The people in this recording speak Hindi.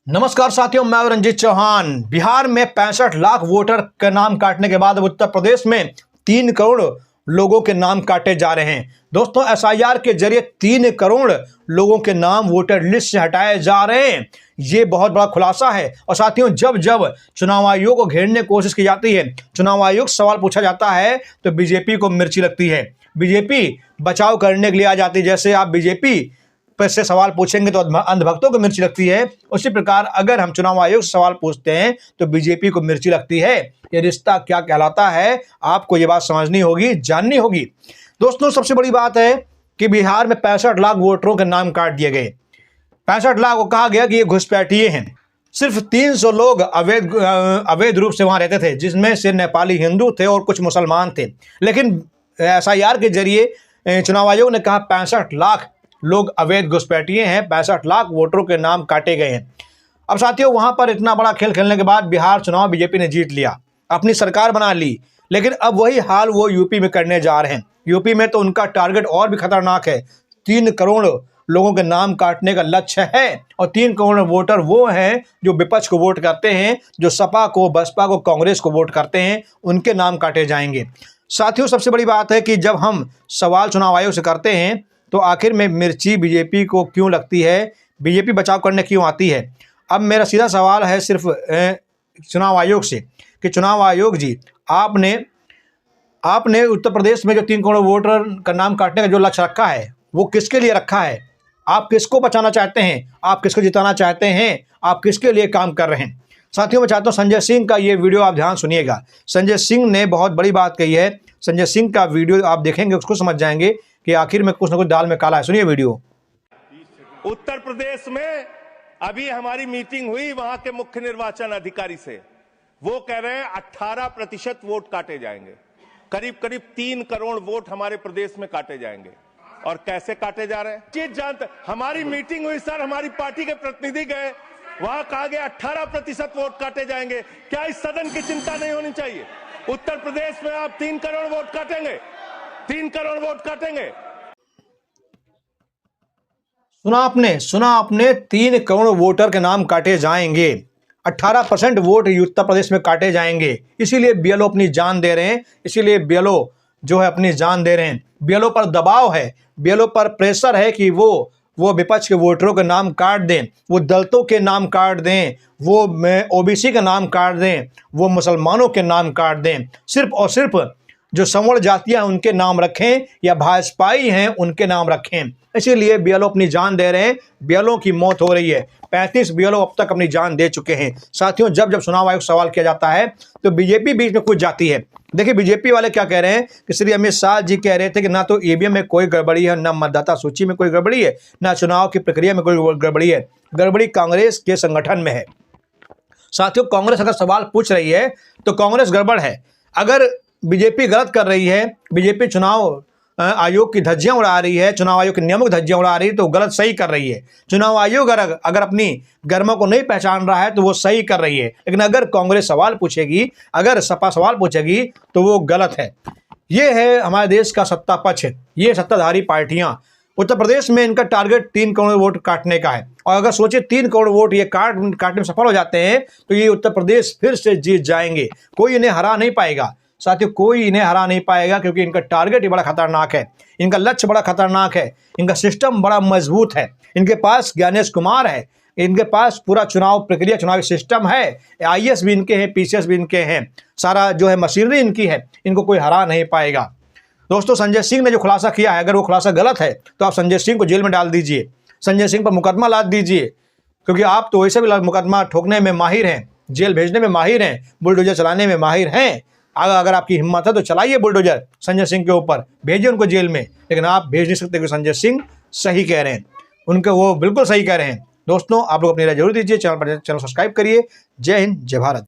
नमस्कार साथियों, मैं हूं रंजीत चौहान। बिहार में 65 लाख वोटर का नाम काटने के बाद अब उत्तर प्रदेश में 3 करोड़ लोगों के नाम काटे जा रहे हैं। दोस्तों, एसआईआर के जरिए 3 करोड़ लोगों के नाम वोटर लिस्ट से हटाए जा रहे हैं। ये बहुत बड़ा खुलासा है। और साथियों, जब जब चुनाव आयोग को घेरने की कोशिश की जाती है, चुनाव आयोग से सवाल पूछा जाता है, तो बीजेपी को मिर्ची लगती है। बीजेपी बचाव करने के लिए आ जाती है। जैसे आप बीजेपी पर से सवाल पूछेंगे तो अंधभक्तों को मिर्ची लगती है, उसी प्रकार अगर हम चुनाव आयोग से सवाल पूछते हैं तो बीजेपी को मिर्ची लगती है। ये रिश्ता क्या कहलाता है, आपको ये बात समझनी होगी, जाननी होगी। दोस्तों, सबसे बड़ी बात है कि बिहार में 65 लाख वोटरों के नाम काट दिए गए। 65 लाख को कहा गया कि ये घुसपैठिए हैं। सिर्फ 300 लोग अवैध रूप से वहां रहते थे, जिसमें से नेपाली हिंदू थे और कुछ मुसलमान थे। लेकिन एसआईआर के जरिए चुनाव आयोग ने कहा 65 लाख लोग अवैध घुसपैठिए हैं, 65 लाख वोटरों के नाम काटे गए हैं। अब साथियों, वहां पर इतना बड़ा खेल खेलने के बाद बिहार चुनाव बीजेपी ने जीत लिया, अपनी सरकार बना ली। लेकिन अब वही हाल वो यूपी में करने जा रहे हैं। यूपी में तो उनका टारगेट और भी खतरनाक है। 3 करोड़ लोगों के नाम काटने का लक्ष्य है। और 3 करोड़ वोटर वो हैं जो विपक्ष को वोट करते हैं, जो सपा को, बसपा को, कांग्रेस को वोट करते हैं, उनके नाम काटे जाएंगे। साथियों, सबसे बड़ी बात है कि जब हम सवाल चुनाव आयोग से करते हैं तो आखिर में मिर्ची बीजेपी को क्यों लगती है, बीजेपी बचाव करने क्यों आती है। अब मेरा सीधा सवाल है सिर्फ चुनाव आयोग से कि चुनाव आयोग जी, आपने उत्तर प्रदेश में जो 3 करोड़ वोटर का नाम काटने का जो लक्ष्य रखा है, वो किसके लिए रखा है? आप किसको बचाना चाहते हैं? आप किसको जिताना चाहते हैं? आप किसके लिए काम कर रहे हैं? साथियों, मैं चाहता हूं संजय सिंह का ये वीडियो आप ध्यान सुनिएगा। संजय सिंह ने बहुत बड़ी बात कही है। संजय सिंह का वीडियो आप देखेंगे, उसको समझ जाएंगे कि आखिर में कुछ ना कुछ दाल में काला है। सुनिए वीडियो। उत्तर प्रदेश में अभी हमारी मीटिंग हुई वहां के मुख्य निर्वाचन अधिकारी से। वो कह रहे हैं 18% वोट काटे जाएंगे। करीब करीब 3 करोड़ वोट हमारे प्रदेश में काटे जाएंगे। और कैसे काटे जा रहे हैं चीज जानते। हमारी मीटिंग हुई सर, हमारी पार्टी के प्रतिनिधि गए, वहां कहा गया 18% वोट काटे जाएंगे। क्या इस सदन की चिंता नहीं होनी चाहिए? उत्तर प्रदेश में आप 3 करोड़ वोट काटेंगे, 3 करोड़ वोट काटेंगे। सुना आपने 3 करोड़ वोटर के नाम काटे जाएंगे। 18% वोट उत्तर प्रदेश में काटे जाएंगे। इसीलिए बीएलओ अपनी जान दे रहे हैं। इसीलिए बीएलओ जो है अपनी जान दे रहे हैं। बीएलओ पर दबाव है, बीएलओ पर प्रेशर है कि वो विपक्ष के वोटरों के नाम काट दें, वो दलितों के नाम काट दें, वो ओबीसी के नाम काट दें, वो मुसलमानों के नाम काट दें। सिर्फ और सिर्फ जो सवर्ण जातियां हैं उनके नाम रखें, या भाजपाई हैं उनके नाम रखें। इसीलिए बीएलओ अपनी जान दे रहे हैं। बीएलओ की मौत हो रही है। 35 बीएलओ अब तक अपनी जान दे चुके हैं। साथियों, जब जब चुनाव आयोग सवाल किया जाता है तो बीजेपी बीच में कुछ जाती है। देखिए, बीजेपी वाले क्या कह रहे हैं कि श्री अमित शाह जी कह रहे थे कि ना तो ईवीएम में कोई गड़बड़ी है, ना मतदाता सूची में कोई गड़बड़ी है, ना चुनाव की प्रक्रिया में कोई गड़बड़ी है। गड़बड़ी कांग्रेस के संगठन में है। साथियों, कांग्रेस अगर सवाल पूछ रही है तो कांग्रेस गड़बड़ है। अगर बीजेपी गलत कर रही है, बीजेपी चुनाव आयोग की धज्जियां उड़ा रही है, चुनाव आयोग के नियमों की धज्जियां उड़ा रही है, तो गलत सही कर रही है। चुनाव आयोग अगर अपनी गर्मा को नहीं पहचान रहा है तो वो सही कर रही है। लेकिन अगर कांग्रेस सवाल पूछेगी, अगर सपा सवाल पूछेगी, तो वो गलत है। ये है हमारे देश का सत्ता पक्ष, ये सत्ताधारी पार्टियां। उत्तर प्रदेश में इनका टारगेट 3 करोड़ वोट काटने का है। और अगर सोचे 3 करोड़ वोट ये काटने में सफल हो जाते हैं तो ये उत्तर प्रदेश फिर से जीत जाएंगे। कोई इन्हें हरा नहीं पाएगा। साथियों, कोई इन्हें हरा नहीं पाएगा, क्योंकि इनका टारगेट ही बड़ा खतरनाक है, इनका लक्ष्य बड़ा खतरनाक है, इनका सिस्टम बड़ा मजबूत है। इनके पास ज्ञानेश कुमार है, इनके पास पूरा चुनाव प्रक्रिया, चुनावी सिस्टम है। आईएएस भी इनके हैं, पीसीएस भी इनके हैं, सारा जो है मशीनरी इनकी है। इनको कोई हरा नहीं पाएगा। दोस्तों, संजय सिंह ने जो खुलासा किया है, अगर वो खुलासा गलत है तो आप संजय सिंह को जेल में डाल दीजिए, संजय सिंह पर मुकदमा लाद दीजिए, क्योंकि आप तो वैसे भी मुकदमा ठोकने में माहिर हैं, जेल भेजने में माहिर हैं, बुलडोजर चलाने में माहिर हैं। अगर आपकी हिम्मत है तो चलाइए बुलडोजर संजय सिंह के ऊपर, भेजिए उनको जेल में। लेकिन आप भेज नहीं सकते, क्योंकि संजय सिंह सही कह रहे हैं, उनके वो बिल्कुल सही कह रहे हैं। दोस्तों, आप लोग अपनी राय जरूर दीजिए, चैनल सब्सक्राइब करिए। जय हिंद, जय भारत।